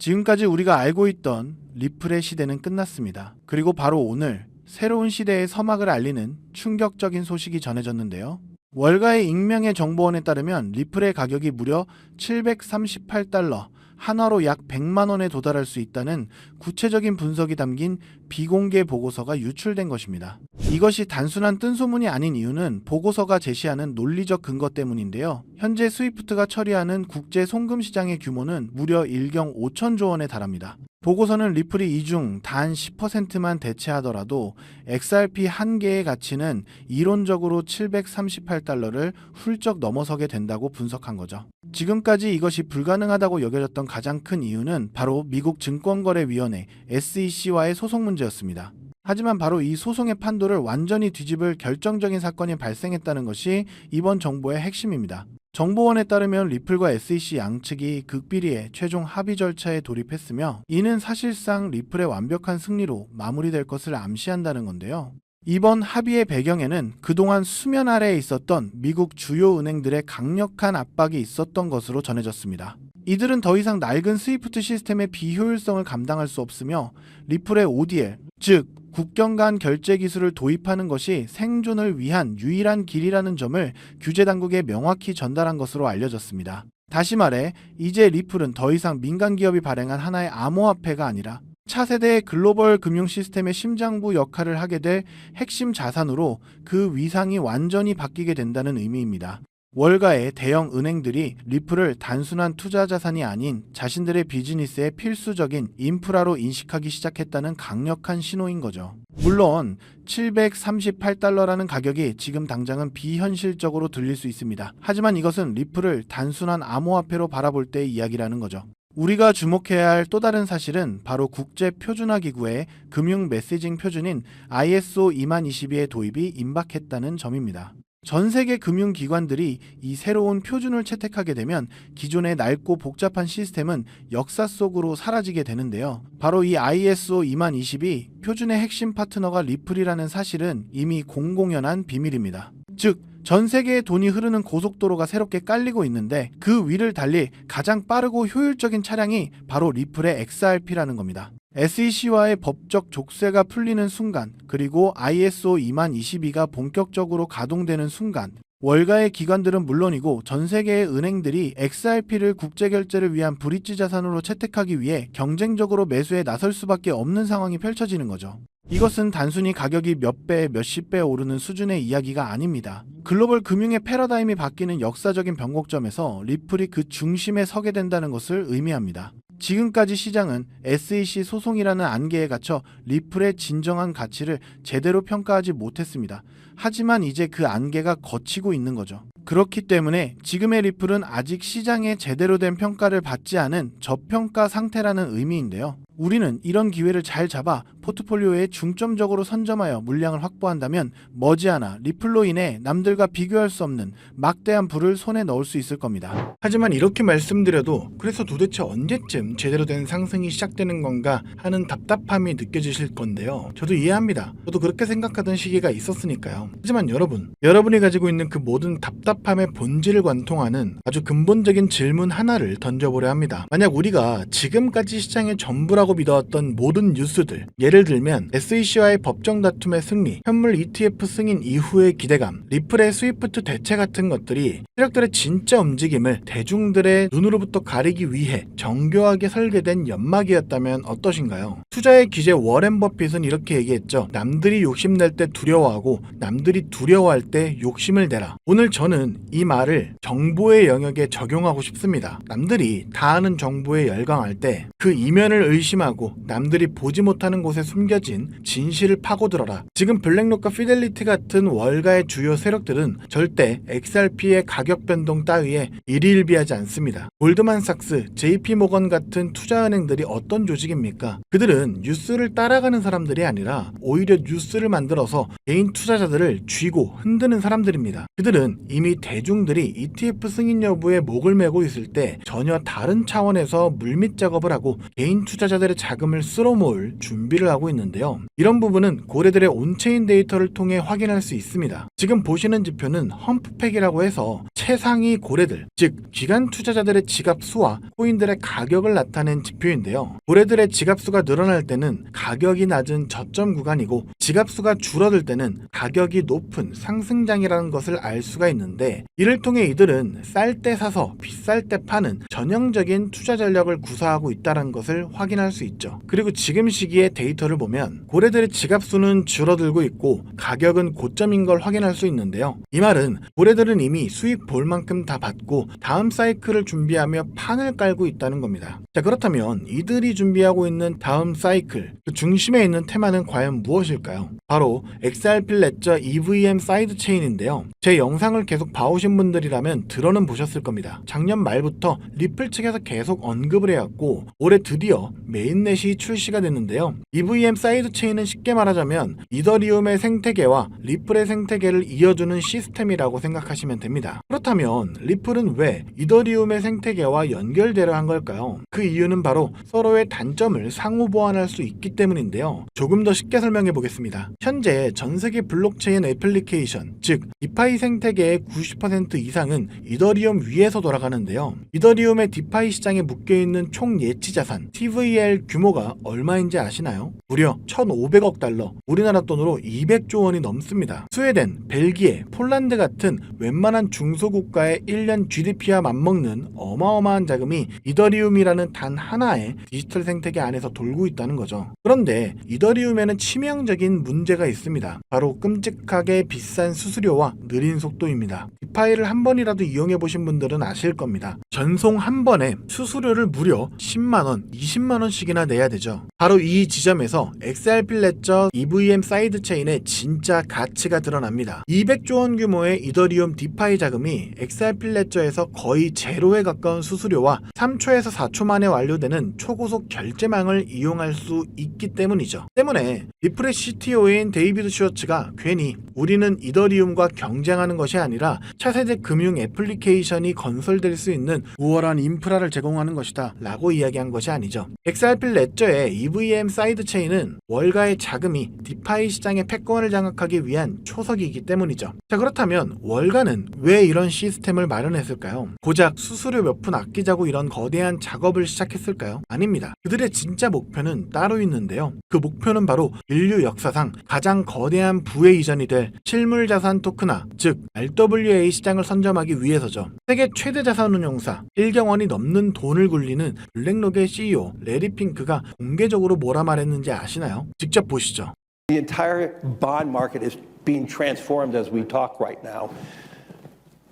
지금까지 우리가 알고 있던 리플의 시대는 끝났습니다. 그리고 바로 오늘 새로운 시대의 서막을 알리는 충격적인 소식이 전해졌는데요. 월가의 익명의 정보원에 따르면 리플의 가격이 무려 738달러, 한화로 약 100만 원에 도달할 수 있다는 구체적인 분석이 담긴 비공개 보고서가 유출된 것입니다. 이것이 단순한 뜬소문이 아닌 이유는 보고서가 제시하는 논리적 근거 때문인데요. 현재 스위프트가 처리하는 국제 송금 시장의 규모는 무려 1경 5천조 원에 달합니다. 보고서는 리플이 이 중 단 10%만 대체하더라도 XRP 한 개의 가치는 이론적으로 738달러를 훌쩍 넘어서게 된다고 분석한 거죠. 지금까지 이것이 불가능하다고 여겨졌던 가장 큰 이유는 바로 미국 증권거래위원회 SEC와의 소송 문제였습니다. 하지만 바로 이 소송의 판도를 완전히 뒤집을 결정적인 사건이 발생했다는 것이 이번 정보의 핵심입니다. 정보원에 따르면 리플과 SEC 양측이 극비리의 최종 합의 절차에 돌입했으며 이는 사실상 리플의 완벽한 승리로 마무리될 것을 암시한다는 건데요. 이번 합의의 배경에는 그동안 수면 아래에 있었던 미국 주요 은행들의 강력한 압박이 있었던 것으로 전해졌습니다. 이들은 더 이상 낡은 스위프트 시스템의 비효율성을 감당할 수 없으며 리플의 ODL, 즉 국경 간 결제 기술을 도입하는 것이 생존을 위한 유일한 길이라는 점을 규제 당국에 명확히 전달한 것으로 알려졌습니다. 다시 말해 이제 리플은 더 이상 민간 기업이 발행한 하나의 암호화폐가 아니라 차세대의 글로벌 금융 시스템의 심장부 역할을 하게 될 핵심 자산으로 그 위상이 완전히 바뀌게 된다는 의미입니다. 월가의 대형 은행들이 리플을 단순한 투자 자산이 아닌 자신들의 비즈니스의 필수적인 인프라로 인식하기 시작했다는 강력한 신호인 거죠. 물론 738달러라는 가격이 지금 당장은 비현실적으로 들릴 수 있습니다. 하지만 이것은 리플을 단순한 암호화폐로 바라볼 때의 이야기라는 거죠. 우리가 주목해야 할 또 다른 사실은 바로 국제표준화기구의 금융 메시징 표준인 ISO 20022의 도입이 임박했다는 점입니다. 전 세계 금융기관들이 이 새로운 표준을 채택하게 되면 기존의 낡고 복잡한 시스템은 역사 속으로 사라지게 되는데요. 바로 이 ISO 20022 표준의 핵심 파트너가 리플이라는 사실은 이미 공공연한 비밀입니다. 즉, 전 세계의 돈이 흐르는 고속도로가 새롭게 깔리고 있는데 그 위를 달릴 가장 빠르고 효율적인 차량이 바로 리플의 XRP라는 겁니다. SEC와의 법적 족쇄가 풀리는 순간, 그리고 ISO 20022가 본격적으로 가동되는 순간, 월가의 기관들은 물론이고 전 세계의 은행들이 XRP를 국제결제를 위한 브릿지 자산으로 채택하기 위해 경쟁적으로 매수에 나설 수밖에 없는 상황이 펼쳐지는 거죠. 이것은 단순히 가격이 몇 배, 몇십 배 오르는 수준의 이야기가 아닙니다. 글로벌 금융의 패러다임이 바뀌는 역사적인 변곡점에서 리플이 그 중심에 서게 된다는 것을 의미합니다. 지금까지 시장은 SEC 소송이라는 안개에 갇혀 리플의 진정한 가치를 제대로 평가하지 못했습니다. 하지만 이제 그 안개가 걷히고 있는 거죠. 그렇기 때문에 지금의 리플은 아직 시장에 제대로 된 평가를 받지 않은 저평가 상태라는 의미인데요. 우리는 이런 기회를 잘 잡아 포트폴리오에 중점적으로 선점하여 물량을 확보한다면 머지않아 리플로 인해 남들과 비교할 수 없는 막대한 부를 손에 넣을 수 있을 겁니다. 하지만 이렇게 말씀드려도 그래서 도대체 언제쯤 제대로 된 상승이 시작되는 건가 하는 답답함이 느껴지실 건데요. 저도 이해합니다. 저도 그렇게 생각하던 시기가 있었으니까요. 하지만 여러분이 가지고 있는 그 모든 답답함의 본질을 관통하는 아주 근본적인 질문 하나를 던져보려 합니다. 만약 우리가 지금까지 시장의 전부라고 믿어왔던 모든 뉴스들, 예를 들면 SEC와의 법정 다툼의 승리, 현물 ETF 승인 이후의 기대감, 리플의 스위프트 대체 같은 것들이 세력들의 진짜 움직임을 대중들의 눈으로부터 가리기 위해 정교하게 설계된 연막이었다면 어떠신가요? 투자의 귀재 워렌 버핏은 이렇게 얘기했죠. 남들이 욕심낼 때 두려워하고 남들이 두려워할 때 욕심을 내라. 오늘 저는 이 말을 정보의 영역에 적용하고 싶습니다. 남들이 다 아는 정보에 열광할 때 그 이면을 의심하고 남들이 보지 못하는 곳에 숨겨진 진실을 파고들어라. 지금 블랙록과 피델리티 같은 월가의 주요 세력들은 절대 XRP의 가격 변동 따위에 일희일비하지 않습니다. 골드만삭스, JP모건 같은 투자은행들이 어떤 조직입니까? 그들은 뉴스를 따라가는 사람들이 아니라 오히려 뉴스를 만들어서 개인 투자자들을 쥐고 흔드는 사람들입니다. 그들은 이미 대중들이 ETF 승인 여부에 목을 메고 있을 때 전혀 다른 차원에서 물밑 작업을 하고 개인 투자자들 투자자들의 자금을 쓸어모을 준비를 하고 있는데요. 이런 부분은 고래들의 온체인 데이터를 통해 확인할 수 있습니다. 지금 보시는 지표는 험프팩이라고 해서 최상위 고래들, 즉 기관 투자자들의 지갑 수와 코인들의 가격을 나타낸 지표인데요. 고래들의 지갑 수가 늘어날 때는 가격이 낮은 저점 구간이고 지갑 수가 줄어들 때는 가격이 높은 상승장이라는 것을 알 수가 있는데, 이를 통해 이들은 쌀 때 사서 비쌀 때 파는 전형적인 투자 전략을 구사하고 있다는 것을 확인할 수 있죠. 그리고 지금 시기의 데이터를 보면 고래들의 지갑 수는 줄어들고 있고 가격은 고점인 걸 확인할 수 있는데요. 이 말은 고래들은 이미 수익 볼 만큼 다 받고 다음 사이클을 준비하며 판을 깔고 있다는 겁니다. 자, 그렇다면 이들이 준비하고 있는 다음 사이클, 그 중심에 있는 테마는 과연 무엇일까요? 바로 XRP 레저 EVM 사이드 체인인데요. 제 영상을 계속 봐오신 분들이라면 들어는 보셨을 겁니다. 작년 말부터 리플 측에서 계속 언급을 해왔고 올해 드디어 메인넷이 출시가 됐는데요. EVM 사이드 체인은 쉽게 말하자면 이더리움의 생태계와 리플의 생태계를 이어주는 시스템이라고 생각하시면 됩니다. 그렇다면 리플은 왜 이더리움의 생태계와 연결되려 한 걸까요? 그 이유는 바로 서로의 단점을 상호 보완할 수 있기 때문인데요. 조금 더 쉽게 설명해 보겠습니다. 현재 전 세계 블록체인 애플리케이션, 즉 디파이 생태계의 90% 이상은 이더리움 위에서 돌아가는데요. 이더리움의 디파이 시장에 묶여있는 총 예치 자산 TVL 규모가 얼마인지 아시나요? 무려 1,500억 달러, 우리나라 돈으로 200조 원이 넘습니다. 스웨덴, 벨기에, 폴란드 같은 웬만한 중소국가의 1년 GDP와 맞먹는 어마어마한 자금이 이더리움이라는 단 하나의 디지털 생태계 안에서 돌고 있다는 거죠. 그런데 이더리움에는 치명적인 문제가 있습니다. 바로 끔찍하게 비싼 수수료와 느린 속도입니다. 디파이를 한 번이라도 이용해 보신 분들은 아실 겁니다. 전송 한 번에 수수료를 무려 10만원, 20만원씩이나 내야 되죠. 바로 이 지점에서 XRP 레저 EVM 사이드 체인의 진짜 가치가 드러납니다. 200조 원 규모의 이더리움 디파이 자금이 XRP 레저에서 거의 제로에 가까운 수수료와 3초에서 4초 만에 완료되는 초고속 결제망을 이용할 수 있기 때문이죠. 때문에 리플의 CTO인 데이비드 슈워츠가 괜히 우리는 이더리움과 경쟁하는 것이 아니라 차세대 금융 애플리케이션이 건설될 수 있는 우월한 인프라를 제공하는 것이다 라고 이야기한 것이 아니죠. XRP 레저의 EVM 사이드 체인은 월가의 자금이 디파이 시장의 패권을 장악하기 위한 초석이기 때문이죠. 자, 그렇다면 월가는 왜 이런 시스템을 마련했을까요? 고작 수수료 몇 푼 아끼자고 이런 거대한 작업을 시작했을까요? 아닙니다. 그들의 진짜 목표는 따로 있는데요. 그 목표는 바로 인류 역사상 가장 거대한 부의 이전이 될 실물자산 토크나, 즉 RWA 시장을 선점하기 위해서죠. 세계 최대 자산운용사 1경 원이 넘는 돈을 굴리는 블랙록의 CEO 레리 핑크가 공개적으로 뭐라 말했는지 아시나요? 직접 보시죠. The entire bond market is being transformed as we talk right now.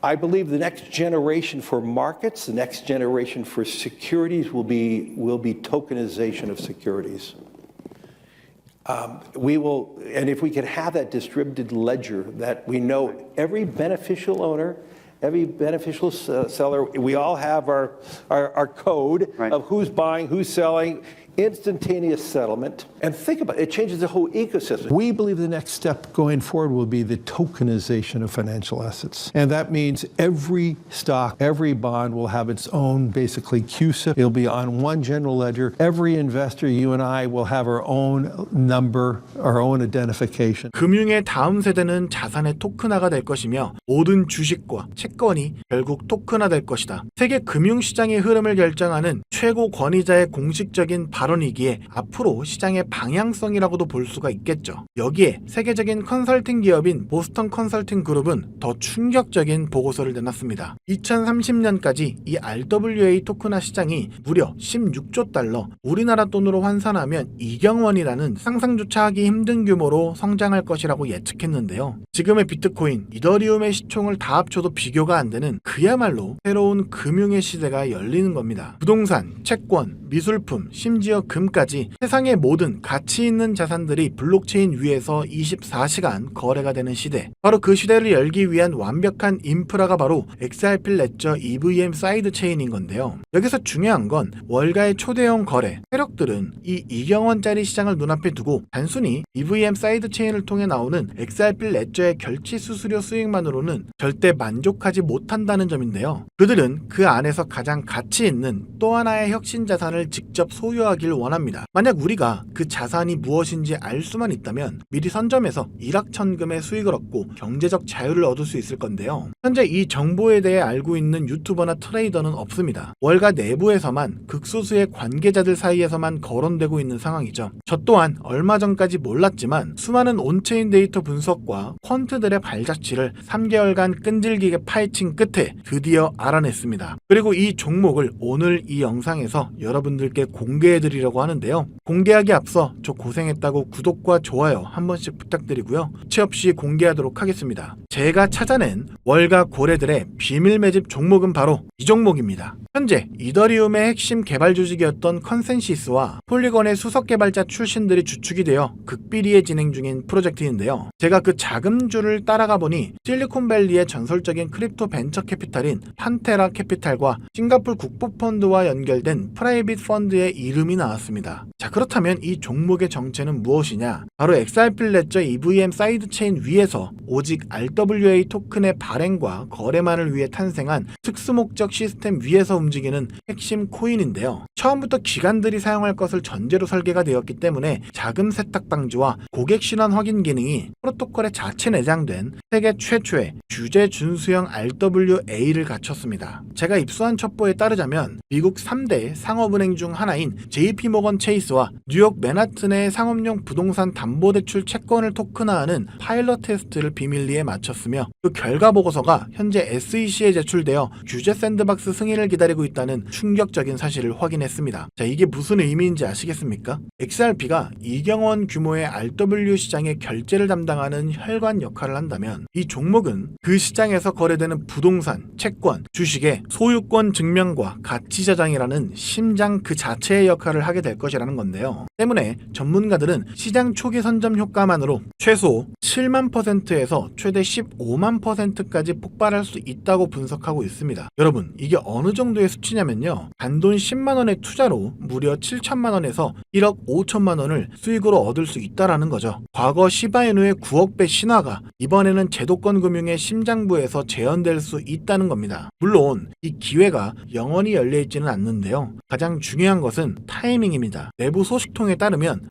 I believe the next generation for markets, the next generation for securities will be tokenization of securities. And if we could have that distributed ledger that we know every beneficial owner, every beneficial seller, we all have our code of who's buying, who's selling, instantaneous settlement. And think about it, it changes the whole ecosystem. We believe the next step going forward will be the tokenization of financial assets. And that means every stock, every bond will have its own, basically, CUSIP. It'll be on one general ledger. Every investor, you and I, will have our own number, our own identification. 금융의 다음 세대는 자산의 토큰화가 될 것이며 모든 주식과 채권이 결국 토큰화될 것이다. 세계 금융시장의 흐름을 결정하는 최고 권위자의 공식적인 발언이기에 앞으로 시장의 방향성이라고도 볼 수가 있겠죠. 여기에 세계적인 컨설팅 기업인 보스턴 컨설팅 그룹은 더 충격적인 보고서를 내놨습니다. 2030년까지 이 RWA 토큰화 시장이 무려 16조 달러, 우리나라 돈으로 환산하면 2경 원이라는 상상조차 하기 힘든 규모로 성장할 것이라고 예측했는데요. 지금의 비트코인, 이더리움의 시총을 다 합쳐도 비교가 안 되는 그야말로 새로운 금융의 시대가 열리는 겁니다. 부동산, 채권, 미술품, 심지어 금까지 세상의 모든 요즘 가치 있는 자산들이 블록체인 위에서 24시간 거래가 되는 시대, 바로 그 시대를 열기 위한 완벽한 인프라가 바로 XRP 레저 EVM 사이드 체인인 건데요. 여기서 중요한 건 월가의 초대형 거래 세력들은 이 2경원짜리 시장을 눈앞에 두고 단순히 EVM 사이드 체인을 통해 나오는 XRP 레저의 결제 수수료 수익만으로는 절대 만족하지 못한다는 점인데요. 그들은 그 안에서 가장 가치 있는 또 하나의 혁신 자산을 직접 소유하길 원합니다. 만약 우리가 그 자산이 무엇인지 알 수만 있다면 미리 선점해서 일확천금의 수익을 얻고 경제적 자유를 얻을 수 있을 건데요. 현재 이 정보에 대해 알고 있는 유튜버나 트레이더는 없습니다. 월가 내부에서만 극소수의 관계자들 사이에서만 거론되고 있는 상황이죠. 저 또한 얼마 전까지 몰랐지만 수많은 온체인 데이터 분석과 퀀트들의 발자취를 3개월간 끈질기게 파헤친 끝에 드디어 알아냈습니다. 그리고 이 종목을 오늘 이 영상에서 여러분들께 공개해드리려고 하는데요. 공개하기 앞서 저 고생했다고 구독과 좋아요 한 번씩 부탁드리고요. 후체 없이 공개하도록 하겠습니다. 제가 찾아낸 월가 고래들의 비밀 매집 종목은 바로 이 종목입니다. 현재 이더리움의 핵심 개발 조직이었던 컨센시스와 폴리건의 수석 개발자 출신들이 주축이 되어 극비리에 진행 중인 프로젝트인데요. 제가 그 자금줄을 따라가 보니 실리콘밸리의 전설적인 크립토 벤처 캐피탈인 판테라 캐피탈과 싱가폴 국부펀드와 연결된 프라이빗 펀드의 이름이 나왔습니다. 자, 그렇다면 이 종목의 정체는 무엇이냐? 바로 XRP 레저 EVM 사이드 체인 위에서 오직 RWA 토큰의 발행과 거래만을 위해 탄생한 특수목적 시스템 위에서 움직이는 핵심 코인인데요. 처음부터 기관들이 사용할 것을 전제로 설계가 되었기 때문에 자금 세탁 방지와 고객 신원 확인 기능이 프로토콜에 자체 내장된 세계 최초의 규제 준수형 RWA를 갖췄습니다. 제가 입수한 첩보에 따르자면 미국 3대 상업은행 중 하나인 JP모건 체이스와 뉴욕 맨하튼의 상업용 부동산 담보대출 채권을 토큰화하는 파일럿 테스트를 비밀리에 마쳤으며 그 결과 보고서가 현재 SEC에 제출되어 규제 샌드박스 승인을 기다리고 있다는 충격적인 사실을 확인했습니다. 자, 이게 무슨 의미인지 아시겠습니까? XRP가 이경원 규모의 RW 시장의 결제를 담당하는 혈관 역할을 한다면 이 종목은 그 시장에서 거래되는 부동산, 채권, 주식의 소유권 증명과 가치 저장이라는 심장 그 자체의 역할을 하게 될 것이라는 건데요. 때문에 전문가들은 시장 초기 선점 효과만으로 최소 7만 %에서 최대 15만 %까지 폭발할 수 있다고 분석하고 있습니다. 여러분, 이게 어느 정도의 수치냐면요. 단돈 10만 원의 투자로 무려 7천만 원에서 1억 5천만 원을 수익으로 얻을 수 있다라는 거죠. 과거 시바이누의 9억 배 신화가 이번에는 제도권 금융의 심장부에서 재현될 수 있다는 겁니다. 물론 이 기회가 영원히 열려 있지는 않는데요. 가장 중요한 것은 타이밍입니다. 내부 소식통에 따르면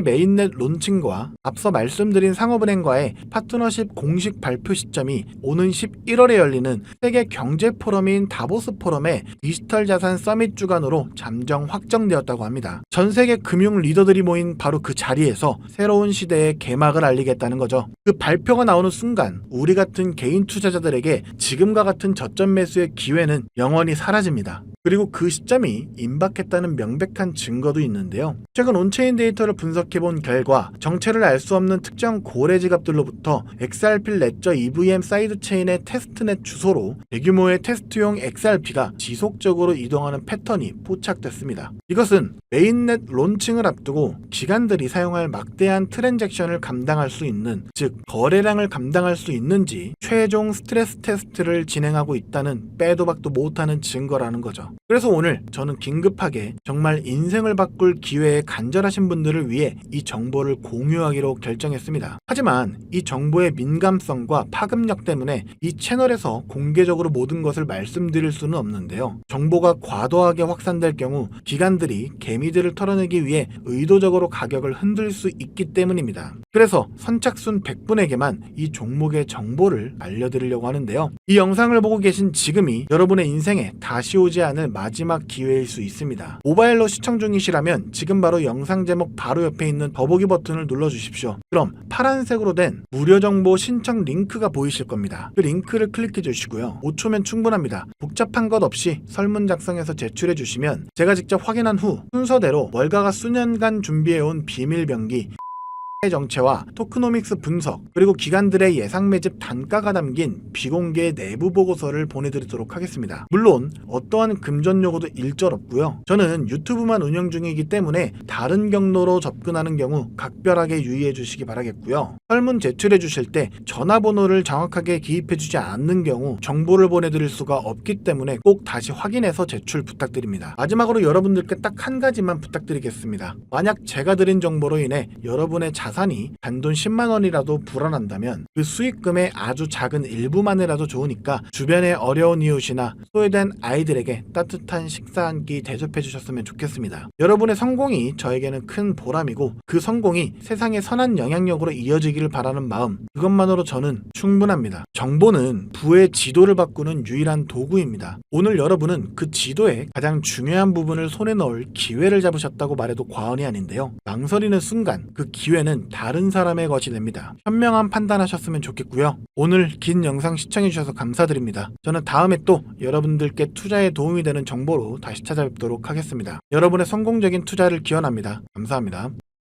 메인넷 론칭과 앞서 말씀드린 상업은행과의 파트너십 공식 발표 시점이 오는 11월에 열리는 세계 경제 포럼인 다보스 포럼의 디지털 자산 서밋 주간으로 잠정 확정되었다고 합니다. 전 세계 금융 리더들이 모인 바로 그 자리에서 새로운 시대의 개막을 알리겠다는 거죠. 그 발표가 나오는 순간 우리 같은 개인 투자자들에게 지금과 같은 저점 매수의 기회는 영원히 사라집니다. 그리고 그 시점이 임박했다는 명백한 증거도 있는데요. 최근 온체인 데이터를 분석해본 결과 정체를 알 수 없는 특정 고래 지갑들로부터 XRP 레저 EVM 사이드 체인의 테스트넷 주소로 대규모의 테스트용 XRP가 지속적으로 이동하는 패턴이 포착됐습니다. 이것은 메인넷 론칭을 앞두고 기관들이 사용할 막대한 트랜잭션을 감당할 수 있는, 즉 거래량을 감당할 수 있는지 최종 스트레스 테스트를 진행하고 있다는 빼도 박도 못하는 증거라는 거죠. 그래서 오늘 저는 긴급하게 정말 인생을 바꿀 기회에 간절하신 분들을 위해 이 정보를 공유하기로 결정했습니다. 하지만 이 정보의 민감성과 파급력 때문에 이 채널에서 공개적으로 모든 것을 말씀드릴 수는 없는데요. 정보가 과도하게 확산될 경우 기관들이 개미들을 털어내기 위해 의도적으로 가격을 흔들 수 있기 때문입니다. 그래서 선착순 100분에게만 이 종목의 정보를 알려드리려고 하는데요. 이 영상을 보고 계신 지금이 여러분의 인생에 다시 오지 않을 마지막 기회일 수 있습니다. 모바일로 시청 중이시라면 지금 바로 영상 제목 바로 옆에 있는 더보기 버튼을 눌러주십시오. 그럼 파란색으로 된 무료 정보 신청 링크가 보이실 겁니다. 그 링크를 클릭해 주시고요. 5초면 충분합니다. 복잡한 것 없이 설문 작성해서 제출해 주시면 제가 직접 확인한 후 순서대로 월가가 수년간 준비해온 비밀 병기 정체와 토크노믹스 분석, 그리고 기관들의 예상 매집 단가가 담긴 비공개 내부 보고서를 보내드리도록 하겠습니다. 물론 어떠한 금전 요구도 일절 없고요. 저는 유튜브만 운영 중이기 때문에 다른 경로로 접근하는 경우 각별하게 유의해 주시기 바라겠고요. 설문 제출해 주실 때 전화번호를 정확하게 기입해 주지 않는 경우 정보를 보내드릴 수가 없기 때문에 꼭 다시 확인해서 제출 부탁드립니다. 마지막으로 여러분들께 딱 한 가지만 부탁드리겠습니다. 만약 제가 드린 정보로 인해 여러분의 자산이 단돈 10만 원이라도 불어난다면 그 수익금의 아주 작은 일부만이라도 좋으니까 주변의 어려운 이웃이나 소외된 아이들에게 따뜻한 식사 한 끼 대접해 주셨으면 좋겠습니다. 여러분의 성공이 저에게는 큰 보람이고 그 성공이 세상의 선한 영향력으로 이어지기를 바라는 마음, 그것만으로 저는 충분합니다. 정보는 부의 지도를 바꾸는 유일한 도구입니다. 오늘 여러분은 그 지도의 가장 중요한 부분을 손에 넣을 기회를 잡으셨다고 말해도 과언이 아닌데요. 망설이는 순간 그 기회는 다른 사람의 것이 됩니다. 현명한 판단하셨으면 좋겠고요. 오늘 긴 영상 시청해주셔서 감사드립니다. 저는 다음에 또 여러분들께 투자에 도움이 되는 정보로 다시 찾아뵙도록 하겠습니다. 여러분의 성공적인 투자를 기원합니다. 감사합니다.